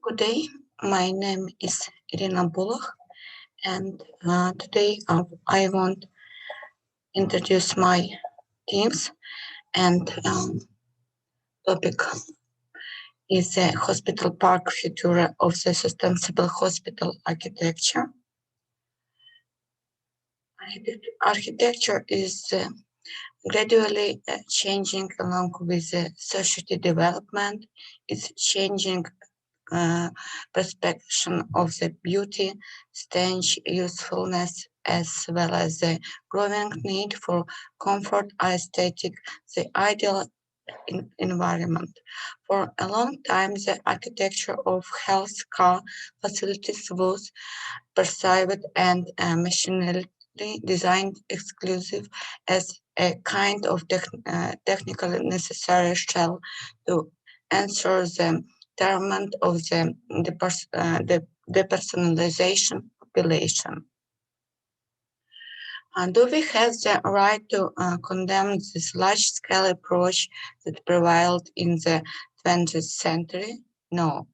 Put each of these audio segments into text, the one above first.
Good day, my name is Irina Bulach, and today I want to introduce my teams, and topic is the hospital park future of the sustainable hospital architecture. Architecture is gradually changing along with the society development. It's changing perception of the beauty, stench, usefulness, as well as the growing need for comfort, aesthetic, the ideal environment. For a long time, the architecture of health care facilities was perceived and machinery designed exclusive as a kind of technically necessary shell to answer the requirement of the depersonalization population. Do we have the right to condemn this large-scale approach that prevailed in the 20th century? No.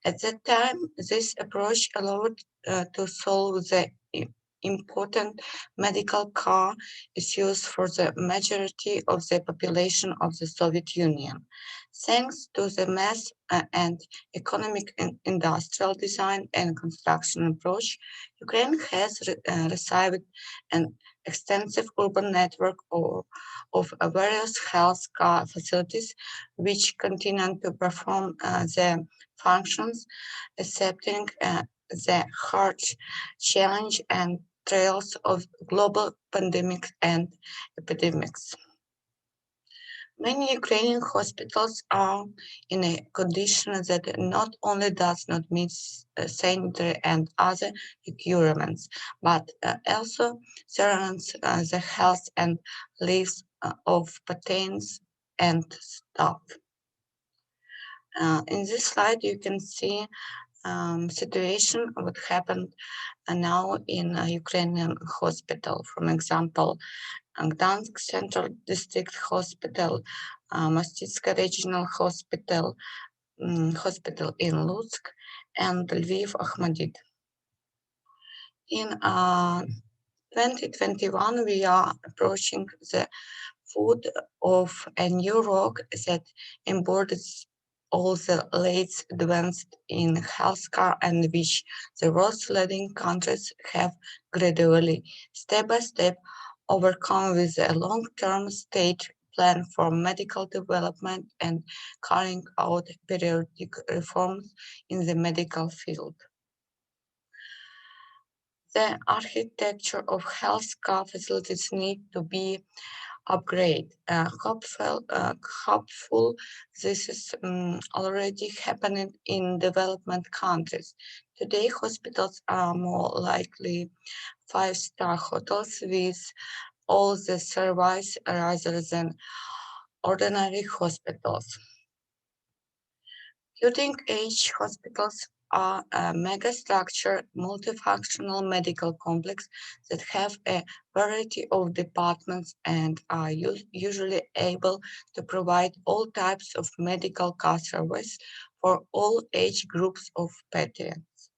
At that time, this approach allowed to solve the important medical care issues for the majority of the population of the Soviet Union. Thanks to the mass and economic and industrial design and construction approach, Ukraine has received an extensive urban network of various health care facilities which continue to perform the functions, accepting the hard challenge and trials of global pandemics and epidemics. Many Ukrainian hospitals are in a condition that not only does not meet sanitary and other requirements, but also threatens the health and lives of patients and staff. In this slide, you can see situation what happened now in a Ukrainian hospital. For example, Gdansk Central District Hospital, Mostitska Regional Hospital, Hospital in Lutsk, and Lviv Akhmedit. In 2021, we are approaching the foot of a new rock that embodies all the latest advanced in healthcare and which the world's leading countries have gradually, step by step, overcome with a long-term state plan for medical development and carrying out periodic reforms in the medical field. The architecture of healthcare facilities need to be upgrade. Hopeful this is already happening in development countries. Today, hospitals are more likely five-star hotels with all the services rather than ordinary hospitals. Cutting-edge hospitals are a mega-structure, multifunctional medical complex that have a variety of departments and are usually able to provide all types of medical care service for all age groups of patients.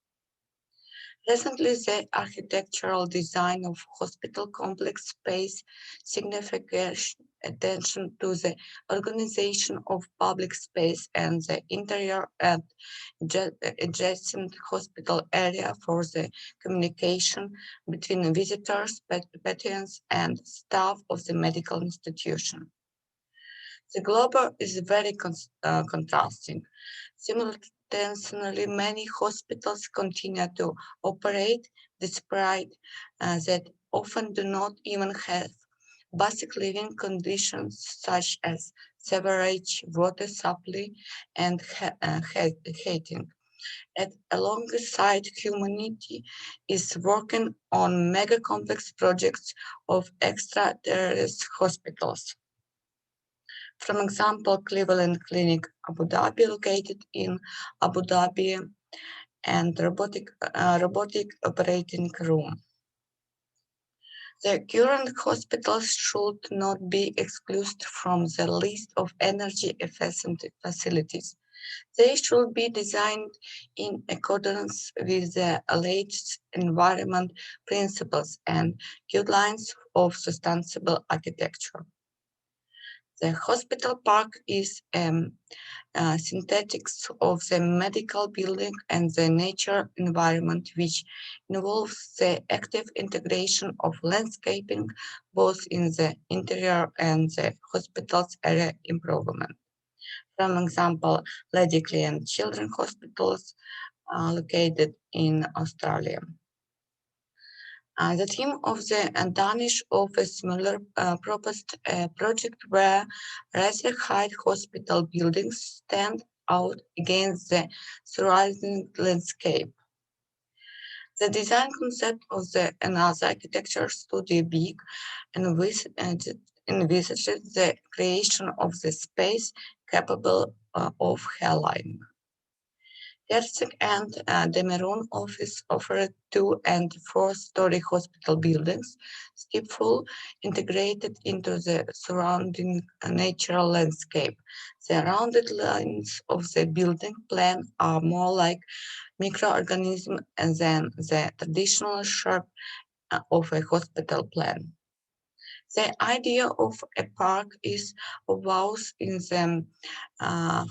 Recently, the architectural design of hospital complex pays significant attention to the organization of public space and the interior and adjacent hospital area for the communication between visitors, patients, and staff of the medical institution. The global is very contrasting. Simultaneously, many hospitals continue to operate despite that often do not even have basic living conditions such as sewerage, water supply, and heating. And alongside humanity is working on mega complex projects of extraterrestrial hospitals. For example, Cleveland Clinic Abu Dhabi, located in Abu Dhabi, and robotic operating room. The current hospitals should not be excluded from the list of energy efficient facilities. They should be designed in accordance with the latest environment principles and guidelines of sustainable architecture. The hospital park is synthetics of the medical building and the nature environment, which involves the active integration of landscaping both in the interior and the hospital's area improvement. For example, Ledickley and Children's Hospitals located in Australia. The team of the Danish office Muller proposed a project where rather high hospital buildings stand out against the surrounding landscape. The design concept of the another architecture studio big and envisaged the creation of the space capable of highlighting. Herzog and the Maroon office offered 2- and 4-story hospital buildings, skipful, integrated into the surrounding natural landscape. The rounded lines of the building plan are more like microorganisms than the traditional shape of a hospital plan. The idea of a park is housed in the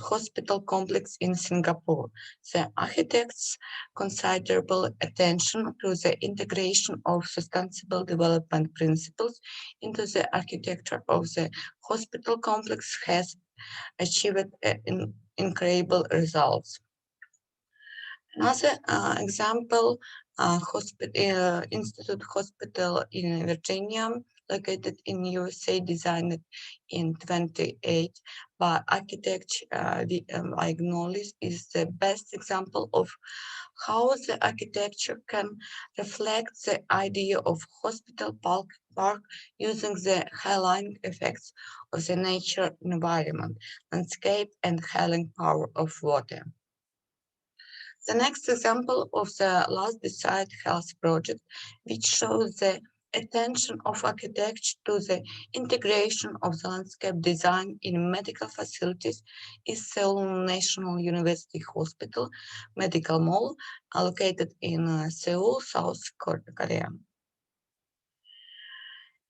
hospital complex in Singapore. The architects considerable attention to the integration of sustainable development principles into the architecture of the hospital complex has achieved incredible results. Another example, Institute Hospital in Virginia, located in USA, designed in 28 by architect Ignolis, is the best example of how the architecture can reflect the idea of hospital park using the highlighting effects of the nature environment, landscape, and healing power of water. The next example of the last beside health project, which shows the attention of architecture to the integration of the landscape design in medical facilities, is Seoul National University Hospital Medical Mall, located in Seoul, South Korea.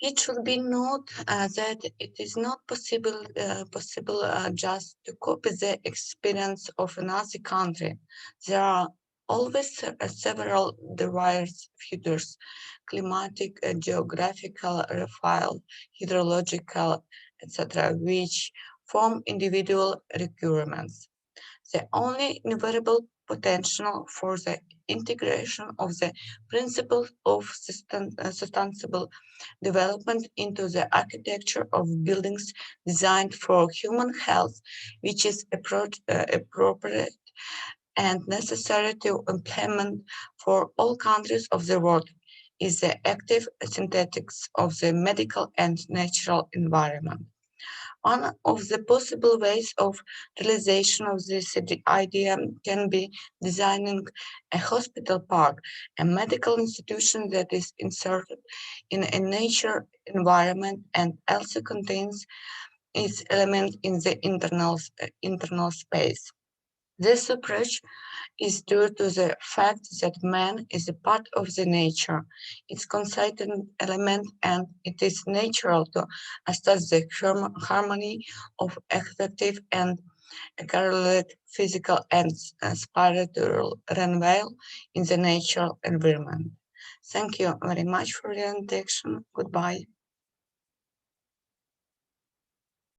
It should be noted that it is not possible just to copy the experience of another country. There are always several diverse features: climatic, geographical, racial, hydrological, etc., which form individual requirements. The only invariable potential for the integration of the principles of sustainable development into the architecture of buildings designed for human health, which is appropriate and necessary to implement for all countries of the world, is the active synthetics of the medical and natural environment. One of the possible ways of realization of this idea can be designing a hospital park, a medical institution that is inserted in a nature environment and also contains its element in the internal space. This approach is due to the fact that man is a part of the nature, its constituent element, and it is natural to assess the harmony of effective and correlate physical and spiritual renewal in the natural environment. Thank you very much for your attention. Goodbye.